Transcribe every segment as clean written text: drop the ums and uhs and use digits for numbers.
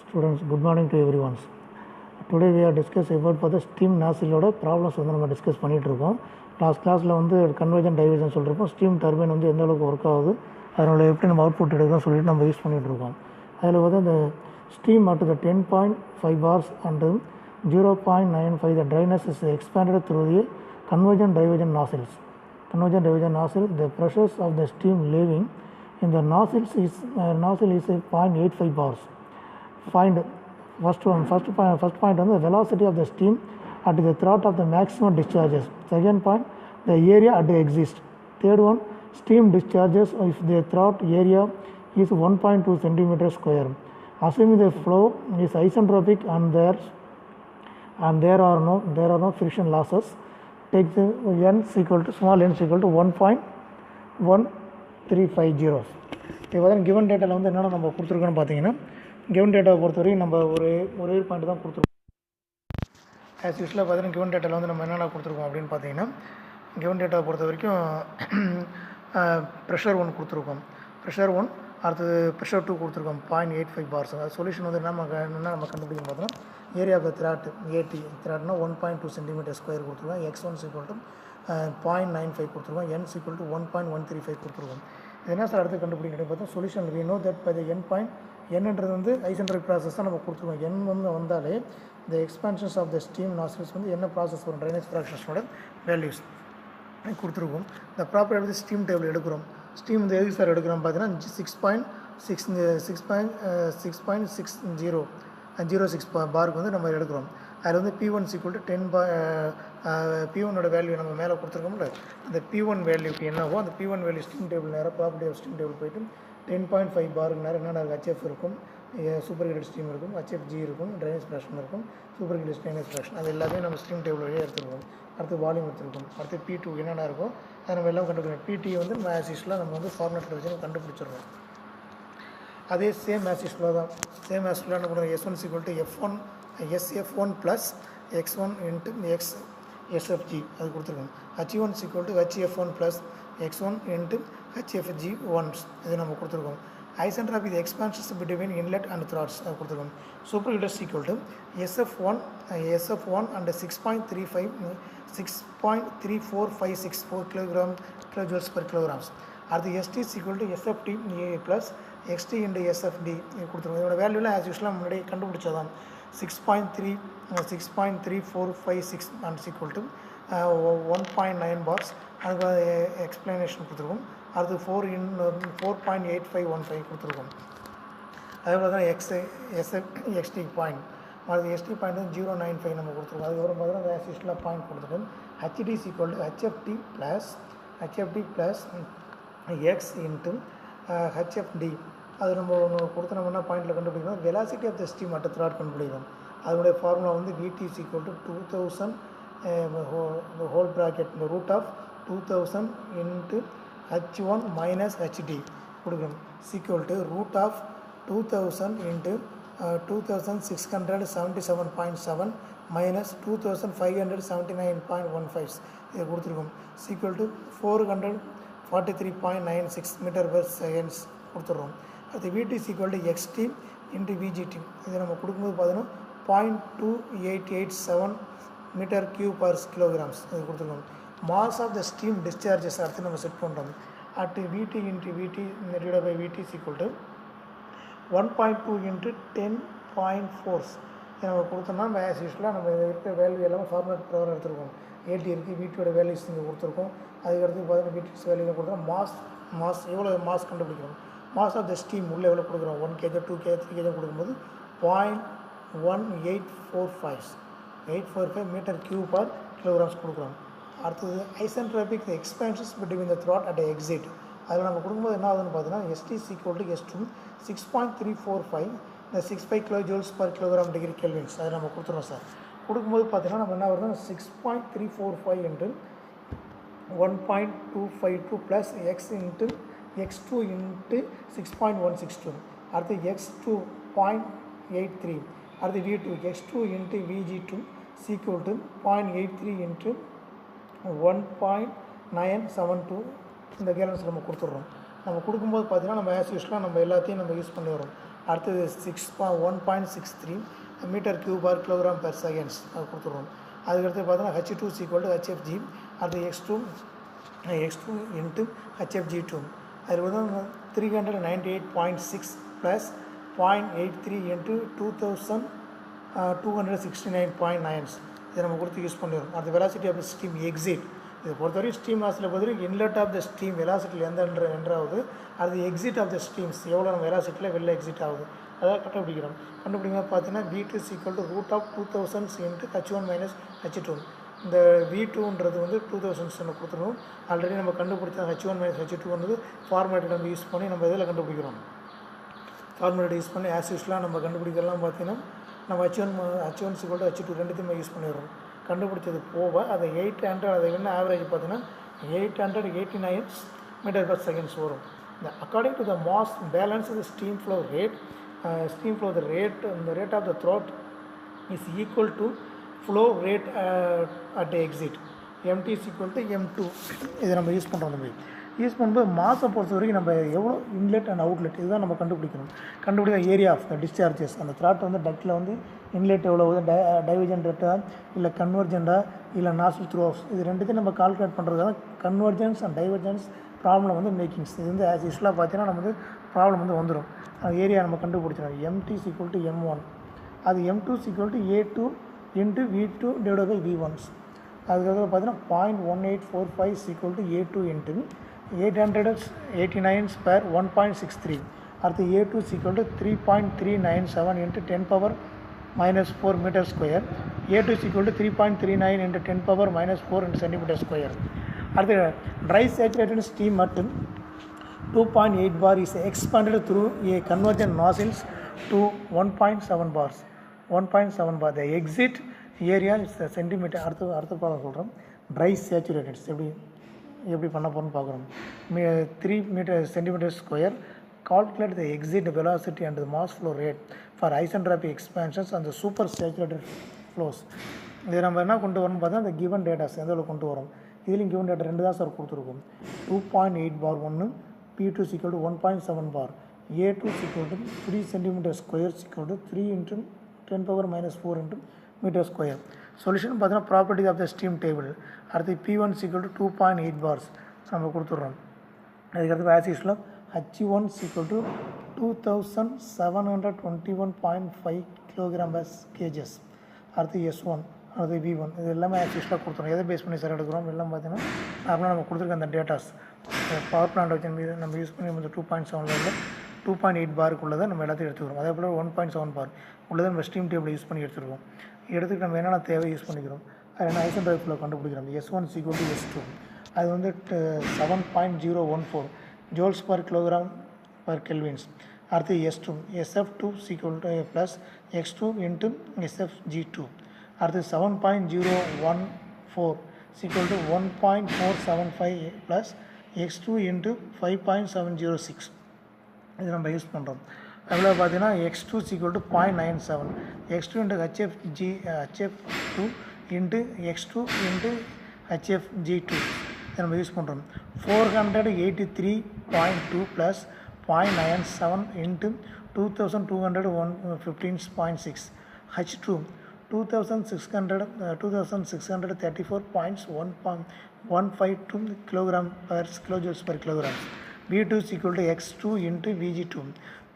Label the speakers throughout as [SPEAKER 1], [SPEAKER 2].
[SPEAKER 1] Students, good morning to everyone. Today we are discussing about for the steam nozzle problems வந்து நம்ம discuss பண்ணிகிட்டு இருக்கோம். Last கிளாஸில் வந்து கன்வர்ஜன் டைவர்ஜன் சொல்லியிருப்போம். ஸ்டீம் டர்பைன் வந்து எந்த அளவுக்கு ஒர்க் ஆகுது, அதனோட எப்படி நம்ம அவுட்புட் எடுக்கணும்னு சொல்லிட்டு நம்ம யூஸ் பண்ணிகிட்டு இருக்கோம். அதில் வந்து இந்த steam at the 10.5 bars and 0.95 the dryness is expanded through the convergent divergent nozzles. Convergent divergent nozzle, the pressures of the steam leaving in the nozzle is 0.85 bars. Find first point on the velocity of the steam at the throat of the maximum discharges. Second point, the area at the exit. Third one, steam discharges if the throat area is 1.2 centimeter square. Assuming the flow is isentropic and there are no friction losses, take the n equal to small n equal to 1.1350. இப்போ given டேட்டாவில் வந்து என்னென்ன நம்ம கொடுத்துருக்கோன்னு பார்த்தீங்கன்னா, given டேட்டாவை பொறுத்த வரைக்கும் நம்ம ஒரே பாயிண்ட் தான் கொடுத்துருக்கோம். ஆஸ் யூஸ்வலாக பார்த்தீங்கன்னா கிவன் டேட்டாவில் வந்து நம்ம என்னென்ன கொடுத்துருக்கோம் அப்படின்னு பார்த்தீங்கன்னா, கிவன் டேட்டாவை பொறுத்த வரைக்கும் ப்ரெஷர் 1 கொடுத்துருக்கோம், ப்ரெஷர் 1, அடுத்தது ப்ரெஷர் 2 கொடுத்துருக்கோம் 0.85 bars. அது சொல்யூஷன் வந்து என்ன நம்ம கண்டுபிடிக்கும் பார்த்தோன்னா, area of the throat AT த்ராட்னா 1.2 சென்டிமீட்டர் ஸ்கொயர் கொடுத்துருக்கோம், x1 ஈக்குவல் டு 0.95 கொடுத்துருக்கோம், n ஈக்குவல் டு 1.135 கொடுத்துருக்கோம். இது என்ன சார் அடுத்து கண்டுபிடிக்கணும் பார்த்தா solution we know that by the n point, என்னன்றது வந்து ஐசென்ட்ரிக் ப்ராசஸ் தான் நம்ம கொடுத்துருக்கோம். என் வந்து வந்தாலே இந்த expansions of the steam nozzles வந்து என்ன ப்ராசஸ் வரும், ட்ரைனேஜ் ஃப்ராக்ஷன்ஸோட வேல்யூஸ் கொடுத்துருக்கோம். இந்த ப்ராப்பர் எடுத்து ஸ்டீம் டேபிள் எடுக்கிறோம். ஸ்டீம் இந்த எதுக்கு சார் எடுக்கிறோம் பார்த்தீங்கன்னா 6.606 பாருக்கு வந்து நம்ம எடுக்கிறோம். அதில் வந்து P1 ஈக்குவல் டு 10 P1ஓட வேல்யூ நம்ம மேலே கொடுத்துருக்கோம்ல, அந்த P1 வேல்யூக்கு என்னவோ அந்த P1 வேல்யூ ஸ்டீம் டேபிள் நேரம் ப்ராப்பர்ட்டி ஆஃப் ஸ்டீம் டேபிள் போய்ட்டு 10.5 பாருக்கு நேரம் என்னென்ன HF இருக்கும், சூப்பர் ஹீட்டட் ஸ்டீம் இருக்கும், HFG இருக்கும், ட்ரைனேஜ் ஃப்ராக்ஷன் இருக்கும், சூப்பர் ஹீட்டட் ட்ரைனேஜ் ஃப்ராக்ஷன், அது எல்லாத்தையும் நம்ம ஸ்டீம் டேபிள் வழியாக எடுத்துருக்கோம். அடுத்து வால்யூம் எடுத்துருக்கோம். அடுத்து P2 என்னென்ன இருக்கும் அதை நம்ம எல்லாம் கண்டுபிடிக்கணும். PT வந்து மேசிஸ்லாம் நம்ம வந்து ஃபார்முலேட் வச்சு கண்டுபிடிச்சிடுறோம். அதே சேம் மேசிஸ்லாம் தான், சேம் மேசிஸ்லாம் என்ன பண்ணுறோம், S1 equal to SF1 plus X1 into SFG அது கொடுத்துருக்கோம். H1 equal to HF1 plus X1 into HFG1 இது நம்ம கொடுத்துருக்கோம். Isentropic the expansions between inlet and throats அது கொடுத்துருக்கோம். Super heaters equal to SF1 and 6.3456 kilojoules per kilograms. அடுத்து ST equal to SFT plus XT into SFD கொடுத்துருக்கோம். இதோட வேல்யூலாம் as யூஸ்வலாக முன்னாடி கண்டுபிடிச்சதான் 6.3456 அண்ட் ஈக்குவல் டு 1.9 bars. அதுக்கு எக்ஸ்பிளனேஷன் கொடுத்துருக்கோம். அடுத்து 4.8515 கொடுத்துருக்கோம். அதே போல் தான் XT பாயிண்ட், அது ST பாயிண்ட் வந்து 0.95 நம்ம கொடுத்துருக்கோம். அதுக்கப்புறம் பார்த்தீங்கன்னா ஆஸ் யூஸ்வலாக பாயிண்ட் கொடுத்துருக்கோம். HT equal to HFT plus X into HFD அது நம்ம ஒன்று கொடுத்து நம்ம என்ன பாயிண்டில் கண்டுபிடிக்கணும், velocity of the steam at throat கண்டுபிடிக்கணும். அதனுடைய ஃபார்முலா வந்து VT equal to 2000 whole bracket இந்த root of 2000 into H1 minus HD கொடுக்கணும் equal to root of 2000 into 2677.7 minus 2579.15 இது கொடுத்துருக்கோம். Equal to 443.96 metre per seconds கொடுத்துட்றோம். அது VT equal to XT into VGT இது நம்ம கொடுக்கும்போது பார்த்தீங்கன்னா 0.2887 மீட்டர் கியூப் பர் கிலோகிராம்ஸ் இது கொடுத்துருக்கோம். Mass of the steam discharges அடுத்து நம்ம செட் பண்ணுறோம். At VT into VT divide by VT equal to 1.2 into 10.4 நம்ம கொடுத்தோம்னா ஆஸ் யூஸ்வலாக நம்ம இருக்கிற வேல்யூ எல்லாமே ஃபார்முலேட் ப்ரகாரம் எடுத்துருக்கோம். AT இருக்குது, VTயோட வேல்யூஸ் இங்கே கொடுத்துருக்கோம். அதுக்கடுத்து பார்த்தீங்கன்னா VT's வேல்யூ கொடுத்தோம். மாஸ் எவ்வளோ மாஸ் கண்டுபிடிக்கிறோம், மாஸ் ஆஃப் த ஸ்டீம் உள்ளே எவ்வளோ கொடுக்குறோம், 1 kg 2 kg 3 kg கொடுக்கும்போது 0.1845 மீட்டர் கியூப் பர் கிலோகிராம்ஸ் கொடுக்குறோம். அடுத்தது isentropic expansions between the throat at exit அதில் நம்ம கொடுக்கும்போது என்ன ஆகுதுன்னு பார்த்தீங்கன்னா ST ஈக்குவல் டு S2 6.345 இந்த 65 kilojoules per kilogram degree kelvins அதை நம்ம கொடுத்துருவோம் சார். கொடுக்கும்போது பார்த்தீங்கன்னா நம்ம என்ன வருதுன்னா 6.345 into 1.252 plus X into X2 into 6.162 அடுத்து X2 0.83 அடுத்து V2 X2 into VG2 equal to 0.83 into 1.972 இந்த கேலன்ஸ் நம்ம கொடுத்துட்றோம். நம்ம கொடுக்கும்போது பார்த்தீங்கன்னா நம்ம ஆஸ் யூஸ்வலாக நம்ம எல்லாத்தையும் நம்ம யூஸ் பண்ணி வரோம். அடுத்தது 1.63 metre cube per kilogram per seconds அது கொடுத்துருவோம். அதுக்கடுத்து பார்த்தீங்கன்னா H2 = HFG, அடுத்து X2 இன்ட்டு HFG2. அதில் வந்து 398.6 ப்ளஸ் 0.83 இன்ட்டு 2269.9 இதை நம்ம கொடுத்து யூஸ் பண்ணிடுறோம். அடுத்த velocity of the steam exit. இதை பொறுத்தவரைக்கும் ஸ்டீம் லாஸில் பொறுத்தவரைக்கும் இன்லெட் ஆஃப் த ஸ்டீம் வெலாசிட்டியில் என்ட்ராகுது, அது எக்ஸிட் ஆஃப் த ஸ்டீம்ஸ் எவ்வளோ நம்ம வெலாசிட்டியில் வெளில எக்ஸிட் ஆகுது அதாவது கண்டுபிடிக்கும் பார்த்தீங்கன்னா V2 = √2000 இன்ட்டு H1 - H2. இந்த V2ன்றது வந்து 2000 கொடுத்துருவோம். ஆல்ரெடி நம்ம கண்டுபிடிச்ச H1 - H2 வந்து ஃபார்முலேட்டை நம்ம யூஸ் பண்ணி நம்ம இதில் கண்டுபிடிக்கிறோம். ஃபார்முலேட்டை யூஸ் பண்ணி ஆஸ் யூஸ்வலாக நம்ம கண்டுபிடிக்கலாம். பார்த்தீங்கன்னா நம்ம H1 = H2 ரெண்டுத்தையுமே யூஸ் பண்ணிடுறோம். கண்டுபிடிச்சது போக அதை 800 அதை என்ன ஆவரேஜ் பார்த்தீங்கன்னா 889 m/s வரும். According to the mass balance of the steam flow rate, the rate of the throat is equal to flow rate at the exit. MT = M2. இதை நம்ம யூஸ் பண்ணுறோம். நம்ம யூஸ் பண்ணும்போது மாஸை பொறுத்த வரைக்கும் நம்ம எவ்வளோ இன்லெட் அண்ட் அவுட்லெட் இதுதான் நம்ம கண்டுபிடிக்கிற ஏரியா ஆஃப் த டிஸ்சார்ஜஸ். அந்த த்ராட் வந்து டக்டில் வந்து இன்லெட் எவ்வளோ டைவர்ஜென்ட் ரேட்டா இல்லை கன்வர்ஜென்டா இல்லை நாசில் த்ரூ ஆஃப் இது ரெண்டுத்தையும் நம்ம கால்குலேட் பண்ணுறதுக்காக கன்வர்ஜென்ஸ் அண்ட் டைவர்ஜென்ஸ் ப்ராப்ளம் வந்து மேக்கிங்ஸ் இது வந்து ஆஸ் யூஸ்வலாக பார்த்தீங்கன்னா நம்ம வந்து ப்ராப்ளம் வந்து வந்துடும். ஏரியா நம்ம கண்டுபிடிச்சிடும். MT = M1, அது M2 = A2 into V2 / V1. அதுக்கப்புறம் பார்த்தீங்கன்னா 0.1845 = A2 இன்ட்டு 889/1.63. அடுத்து A2 = 3.397 into 10⁻⁻⁴ m². A2 = 3.39 into 10⁻⁻⁴ cm². அடுத்து try saturated steam at 2.8 bar is expanded through a convergent nozzles to 1.7 bars. The exit area is centimeter. அடுத்த problem சொல்கிறோம். Try சேச்சுரேட்டட்ஸ் எப்படி பண்ண போகிறோம்னு பார்க்குறோம். 3 cm². Calculate the exit velocity and the mass flow rate for isentropic expansions and the super saturated flows. இதை நம்ம என்ன கொண்டு வரணும்னு பார்த்தா அந்த கிவன் டேட்டாஸ் எந்த கொண்டு வரோம். இதுலேயும் கிவன் டேட்டா 2 தான் சார் கொடுத்துருக்கோம். 2.8 bar 1, P2 = 1.7 bar, A2 = 3 cm² = 3 × 10⁻⁴ m². Solution பார்த்தீங்கன்னா properties of the steam table. அடுத்து P1 = 2.8 bars நம்ம கொடுத்துட்றோம். அதுக்கடுத்து ஆஸ் யூஸ்வலாக H1 = 2721.5 kg/kg. அடுத்து S1, அடுத்து V1 இது எல்லாமே ஆஸ் யூஸ்வலாக கொடுத்துறோம். எதை பேஸ் பண்ணி சார் எடுக்கிறோம் எல்லாம் பார்த்தீங்கன்னா நார்மலாக நம்ம கொடுத்துருக்க அந்த டேட்டாஸ் பவர் பிளான்ட் வச்சு நம்ம யூஸ் பண்ணி நம்ம 2.7 2.8 பாருக்குள்ளதை நம்ம எல்லாத்தையும் எடுத்துக்கிறோம். அதே போல் 1.7 பார் உள்ளதை நம்ம ஸ்டீம் டேபிள் யூஸ் பண்ணி எடுத்துருக்கோம். எடுத்துக்கிட்டு நம்ம என்னென்ன தேவை யூஸ் பண்ணிக்கிறோம். அது என்ன ஐசன்ட்ரோபிக் ஃப்ளோ கண்டுபிடிக்கிறோம். S1 = S2, அது வந்து 7.014 joules per kilogram per kelvins. அடுத்து S2 SF2 = plus X2 into SFG2. அடுத்து 7.014 = 1.475 plus X2 into 5.706 இது நம்ம யூஸ் பண்ணுறோம். அதில் பார்த்தீங்கன்னா X2 = 0.97, X2 into HF2 into X2 into HFG2 இதை நம்ம யூஸ் பண்ணுறோம். 483.2 plus 0.97 into 2215.6 H2 2634.152 kilojoules per kilogram. V2 = X2 into VG2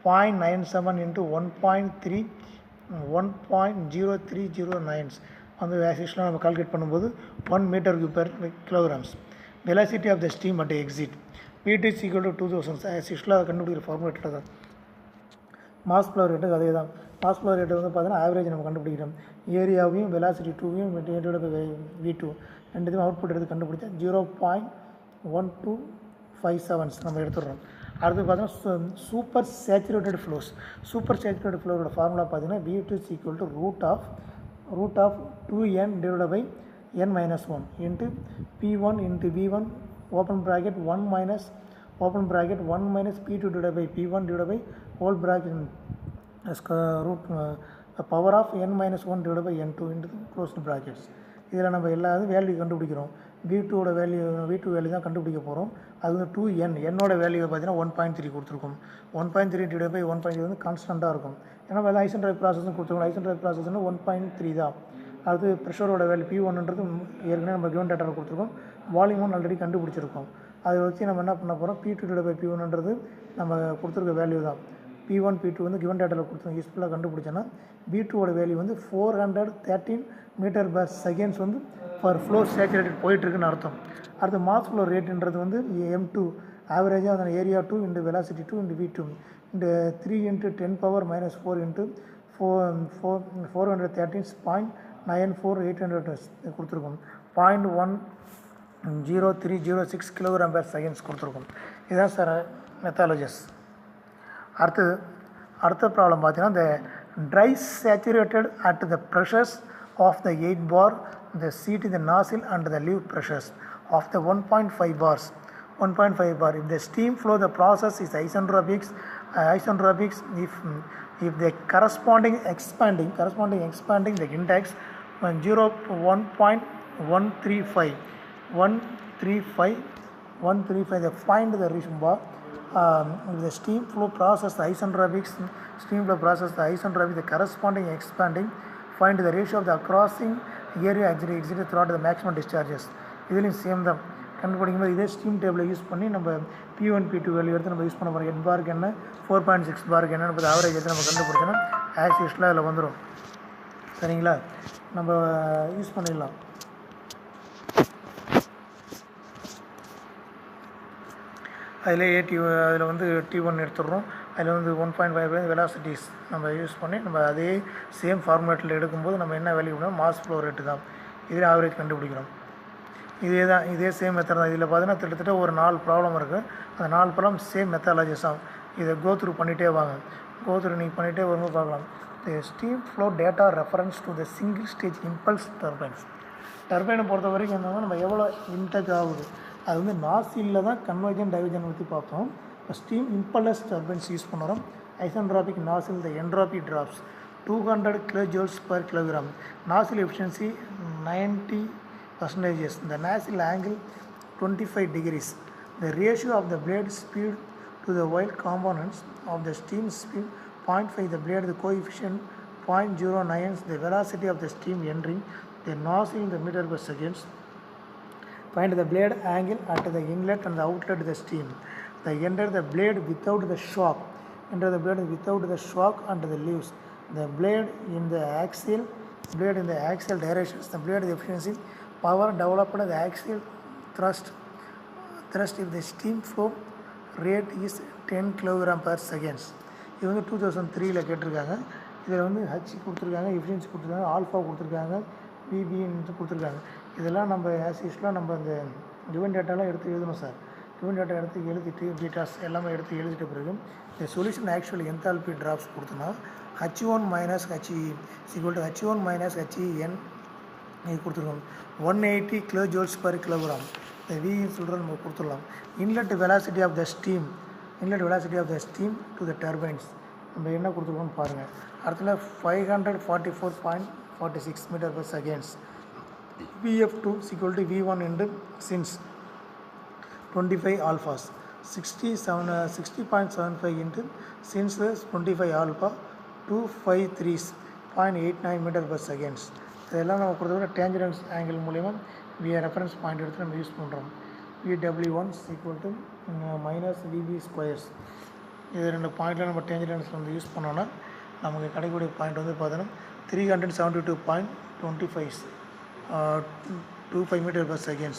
[SPEAKER 1] 0.97 into 1.0309 அந்த ஆக்சுவலாக நம்ம கால்குலேட் பண்ணும்போது 1 m³/kg. Velocity of the steam at exit. V2 = 2000 ஆக்சுவலாக கண்டுபிடிக்கிற ஃபார்முலேட்டர் தான். மாஸ் ஃப்ளோ ரேட்டு அதே தான். மாஸ் ஃப்ளோ ரேட்டு வந்து பார்த்தீங்கன்னா ஆவரேஜ் நம்ம கண்டுபிடிக்கிறோம். ஏரியாவையும் வெலாசிட்டி 2வையும் V2 ரெண்டுத்தையும் அவுட்புட் எடுத்து கண்டுபிடிச்சா 0.1257 நம்ம எடுத்துடுறோம். அடுத்து பார்த்தீங்கன்னா super saturated flows. Super saturated ஃப்ளோரோட ஃபார்முலா பார்த்தீங்கன்னா V2 = √2n / n-1 into P1 into V1 open bracket 1 minus P2 / P1 whole bracket root power of n-1 / n2 into closed brackets. இதில் நம்ம எல்லா வேல்யூ கண்டுபிடிக்கிறோம். V2 வேல்யூ தான் கண்டுபிடிக்க போகிறோம். அது வந்து 2n, என்னோட வேல்யூ பார்த்தீங்கன்னா 1.3 கொடுத்துருக்கும். 1.3 டிவைட் பை 1.3 வந்து கான்ஸ்டண்ட்டாக இருக்கும். ஏன்னா வேலை ஐசென்ட்ராபிக் ப்ராசஸ்னு கொடுத்துருக்கோம். ஐசென்ட்ராபிக் ப்ராசஸ்னு 1.3 தான். அது ப்ரெஷரோட வேல்யூ P1ன்றது ஏற்கனவே நம்ம கிவன் டேட்டாவில் கொடுத்துருக்கோம். வால்யூம் ஆல்ரெடி கண்டுபிடிச்சிருக்கோம். அதை வச்சு நம்ம என்ன பண்ண போகிறோம், P2 டிவைட் பை P1ன்றது நம்ம கொடுத்துருக்க வேல்யூ தான். P1 P2 வந்து கிவன் டேட்டாவில் கொடுத்து யூஸ்ஃபுல்லாக கண்டுபிடிச்சோன்னா V2ஓட வேல்யூ வந்து 413 மீட்டர் பர் செகண்ட்ஸ் வந்து பர் ஃப்ளோ சேச்சுரேட்டட் போயிட்டுருக்குன்னு அர்த்தம். அடுத்து மாஸ் ஃப்ளோ ரேட்டுன்றது வந்து M2 ஆவரேஜாக அந்த area 2 into velocity 2 into V2 into 3 into 10⁻⁻4 into 413.94800 கொடுத்துருக்கோம். 0.10306 கிலோகிராம் பர் செகண்ட்ஸ் கொடுத்துருக்கோம். இதுதான் சார் மெத்தாலஜிஸ். அடுத்த ப்ராப்ளம் பார்த்தீங்கன்னா the dry saturated at the pressures of the 8 bar, the seat in the nozzle and the leaf pressures of the 1.5 bars. If the steam flow, the process is isentropics if the corresponding expanding the index 1.135 the find the reason bar. If the steam flow process the isentropic, the corresponding expanding, find the ratio of the crossing area exited throughout the maximum discharges. இதுலையும் same தான். கண்டுபிடிக்கும் போது இதே steam டேபிளை use பண்ணி நம்ம P1 P2 value எடுத்து நம்ம யூஸ் பண்ண போகிறோம். 8 பாருக்கு என்ன, 4.6 பாருக்கு என்னன்னு ஆவரேஜ் எடுத்து நம்ம கண்டுபிடிச்சோன்னா ஆஸ் யூஸ்வலாக அதில் வந்துடும். சரிங்களா, நம்ம யூஸ் பண்ணிடலாம். அதில் வந்து T1 எடுத்துடுறோம். அதில் வந்து 1.5 வெலாசிட்டிஸ் நம்ம யூஸ் பண்ணி நம்ம அதே சேம் ஃபார்மேட்டில் எடுக்கும்போது நம்ம என்ன வேல்யூ பண்ணோம், மாஸ் ஃப்ளோ ரேட்டு தான். இதில் ஆவரேஜ் கண்டுபிடிக்கிறோம். இதே சேம் மெத்தட் தான். இதில் பார்த்தீங்கன்னா கிட்டத்தட்ட ஒரு 4 ப்ராப்ளம் இருக்குது. அந்த 4 ப்ராப்ளம் சேம் மெத்தாலஜிஸ் தான். இதை கோத்ரூ பண்ணிகிட்டே வாங்க. நீங்கள் பண்ணிகிட்டே வரும்போது பார்க்கலாம். The steam flow data reference to the single stage impulse turbines. டர்பைனை பொறுத்த வரைக்கும் என்னன்னா நம்ம எவ்வளோ இன்டெக் ஆகுது, அது வந்து நாசிலில் தான் கன்வர்ஜன் டைவர்ஜன் பற்றி பார்த்தோம். இப்போ ஸ்டீம் இம்பல்லஸ் டர்பைன்ஸ் யூஸ் பண்ணுறோம். ஐசென்ட்ராபிக் நாசில் த entropy drops 200 kilojoules per kilogram. Nozzle efficiency 90%. The nozzle angle 25 degrees. The ratio of the blade speed to the oil components of the steam speed 0.5. The blade the coefficient 0.09. The velocity of the steam entering the nozzle in the meter per seconds. Find the blade angle at the inlet and the outlet of the steam. Enter the blade without the shock. And the leaves. The blade in the axial directions. The blade efficiency, power developed the axial thrust if the steam flow rate is 10 kg per seconds. இது வந்து 2003 கேட்டிருக்காங்க. இதில் வந்து H கொடுத்துருக்காங்க, efficiency கொடுத்துருக்காங்க, alpha கொடுத்துருக்காங்க, பிபின்னு கொடுத்துருக்காங்க. இதெல்லாம் நம்ம ஆஸ் யூஸ்வலாக நம்ம இந்த கிவன் டேட்டாலாம் எடுத்து எழுதணும் சார். கிவன் டேட்டா எடுத்து எழுதிட்டு பீட்டாஸ் எல்லாமே எடுத்து எழுதிட்ட பிறகு இந்த சொல்யூஷன் ஆக்சுவலி என்தால்பி ட்ராப்ஸ் கொடுத்தோன்னா H1 minus HE is equal to H1 minus HEN இது கொடுத்துருக்கோம். 180 kilojoules per kilogram. இந்த V சொல்கிற நம்ம கொடுத்துடலாம். Inlet velocity of the steam to the turbines நம்ம என்ன கொடுத்துருக்கோம்னு பாருங்கள். அடுத்தல 544.46 metre per seconds. VF2 is equal to V1 into since 25 alphas 60.75 into since 25 alpha 253.89 metre per seconds. இதெல்லாம் நம்ம கொடுத்தோட டேஞ்சரன்ஸ் ஆங்கிள் மூலிமா ரெஃபரன்ஸ் பாயிண்ட் எடுத்து நம்ம யூஸ் பண்ணுறோம். VW1 is equal to minus VB squares. இது 2 பாயிண்டில் நம்ம டேஞ்சரன்ஸ் வந்து யூஸ் பண்ணோன்னா நமக்கு கிடைக்கக்கூடிய பாயிண்ட் வந்து பார்த்தோன்னா 372.25 metre per seconds.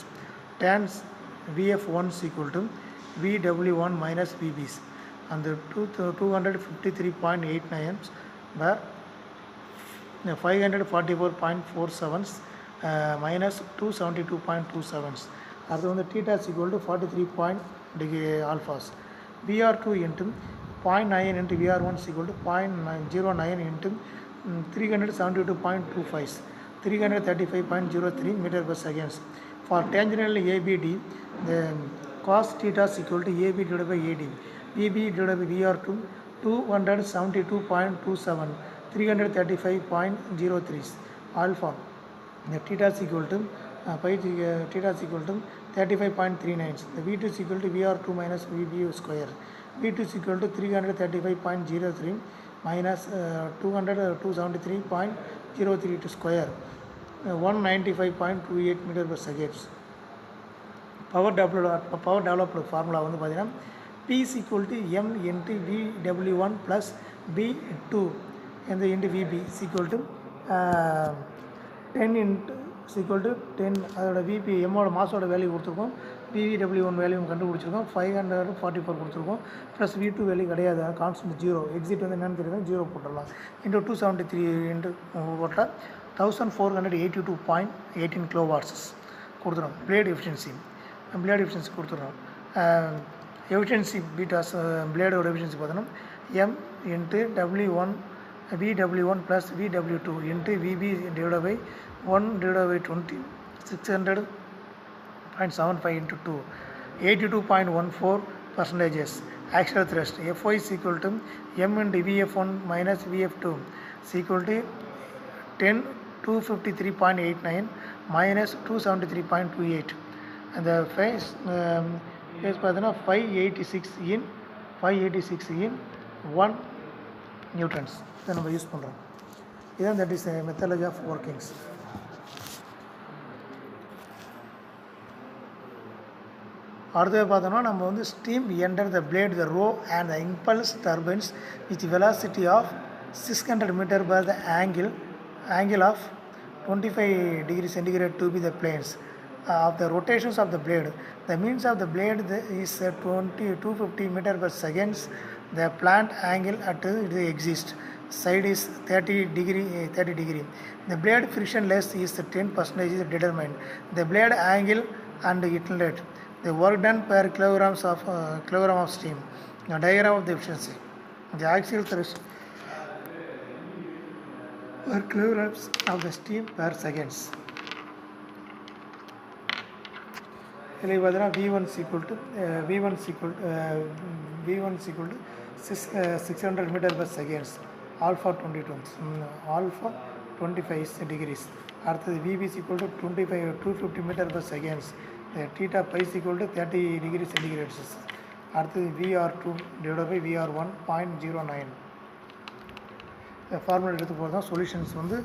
[SPEAKER 1] Tans VF1 is equal to VW1 minus VBs. அந்த 253.89 where 544.47 minus 272.27. அது வந்து theta is equal to 43 alphas. VR2 into 0.9 into VR1 is equal to 0.09 into 372.25 335.03 meter per seconds. For tangential ABD, the cos theta is equal to AB divided by AD. VB divided by VR2 272.27 335.03 alpha. The theta is equal to theta is equal to 35.39. The V2 is equal to VR2 minus VB square. V2 is equal to 335.03 minus 273.032 square, 195.28 meter per second. Power developed formula வந்து பார்த்தீங்கன்னா P is equal to M into VW1 plus B2 and into VB is equal to 10 into is equal to 10. அதோட VP எம்மோட மாஸோட value கொடுத்துருக்கோம், VW1 value கண்டுபிடிச்சிருக்கோம், 544 கொடுத்துருக்கோம், plus V2 value கிடையாது, constant 0, exit வந்து என்னென்னு தெரியுது 0 போட்டுடலாம், இன்ட்டு 273 இன்ட்டு போட்டால் 1482.18 கிலோவாட்ஸ் கொடுத்துரும். பிளேட் எஃபிஷியன்சி கொடுத்துட்றோம். எஃபிஷியன்சி பீட்டாஸ் பிளேடோட எஃபிஷியன்சி பார்த்தோன்னா m into VW1 plus VW2 into VB divide by 1/20 600.75 into 2, 82.14%. Axial thrust Fy is equal to M into VF1 minus VF2 is equal to 253.89 minus 273.28. And the phase பார்த்தீங்கன்னா 586 in 1 Newton's இதை நம்ம use பண்ணுறோம். இதுதான் that is methodology of workings. அடுத்தது பார்த்தோம்னா நம்ம வந்து steam enter the blade the row and the impulse turbines with velocity of 600 metre per the angle of 25 degrees centigrade to be the planes of the rotations of the blade. The means of the blade is 250 meter per seconds. The plant angle at it exists side is 30 degree. The blade frictionless is 10% is determined. The blade angle and inlet. The work done per kilogram of steam. The diagram of the efficiency. The axial thrust per kilograms of the steam per seconds. V1 is equal to 600 meter per seconds. Alpha 25 degrees. அடுத்தது VB is equal to 250 meter per seconds. Theta pi is equal to 30 degrees centigrade. அடுத்தது VR2 divided by VR1 0.09. Formula எடுத்து போகிறது தான் solutions வந்து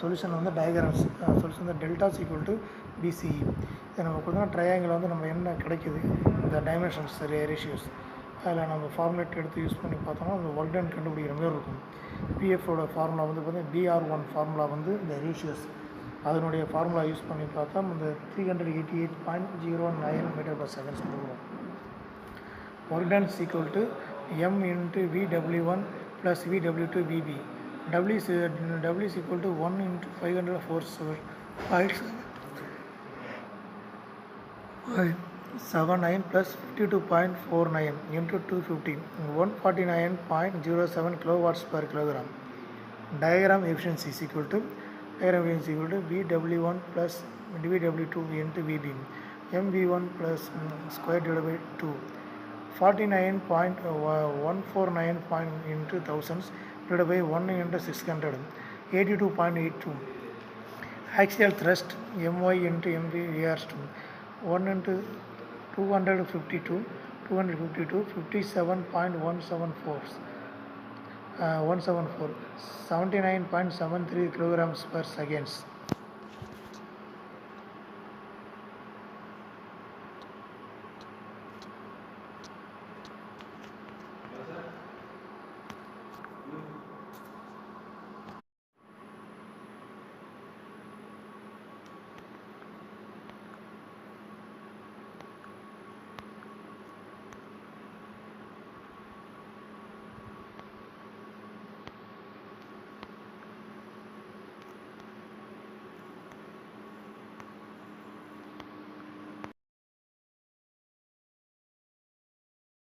[SPEAKER 1] solution வந்து diagrams solution வந்து delta is equal to BCE. இதை நம்ம கொடுத்தா ட்ரையாங்கில் வந்து நம்ம என்ன கிடைக்குது இந்த டைமென்ஷன்ஸ் ரேஷியோஸ் அதில் நம்ம ஃபார்முலேட் எடுத்து யூஸ் பண்ணி பார்த்தோம்னா அந்த ஒர்க் டன் கண்டுபிடிக்கிற மாதிரி இருக்கும். பிஎஃபோட ஃபார்முலா வந்து பார்த்தீங்கன்னா BR1 ஃபார்முலா வந்து இந்த ரேஷியோஸ் அதனுடைய ஃபார்முலா யூஸ் பண்ணி பார்த்தா இந்த 388.09 மீட்டர் பர் செகண்ட்ஸ் கொடுக்குறோம். Work done is equal to M into VW1 plus VW2 VB. W is equal to 1 into 549 plus 52.49 into 250, 149.07 kilowatts per kilogram. Diagram efficiency is equal to VW1 plus VW2 into VB. MV1 plus square divided by 2. 49.149 into thousands divided by 1 into 600, 82.82. Axial thrust My into MV VR2 1 into 252 57.174 79.73 kilograms per seconds.